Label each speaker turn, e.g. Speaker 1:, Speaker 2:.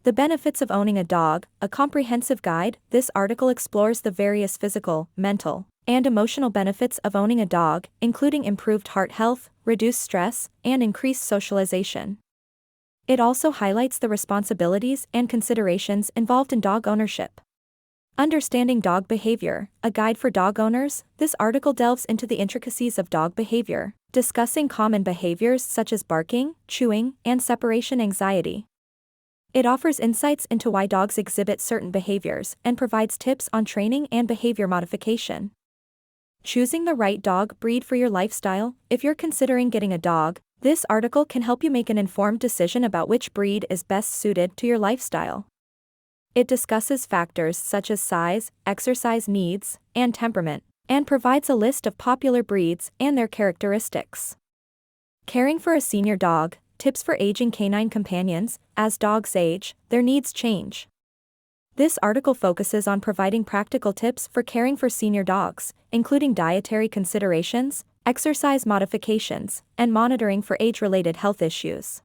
Speaker 1: The benefits of owning a dog, a comprehensive guide. This article explores the various physical, mental, and emotional benefits of owning a dog, including improved heart health, reduced stress, and increased socialization. It also highlights the responsibilities and considerations involved in dog ownership. Understanding dog behavior, a guide for dog owners. This article delves into the intricacies of dog behavior, discussing common behaviors such as barking, chewing, and separation anxiety. It offers insights into why dogs exhibit certain behaviors and provides tips on training and behavior modification. Choosing the right dog breed for your lifestyle. If you're considering getting a dog, this article can help you make an informed decision about which breed is best suited to your lifestyle. It discusses factors such as size, exercise needs, and temperament, and provides a list of popular breeds and their characteristics. Caring for a senior dog, tips for aging canine companions. As dogs age, their needs change. This article focuses on providing practical tips for caring for senior dogs, including dietary considerations, exercise modifications, and monitoring for age-related health issues.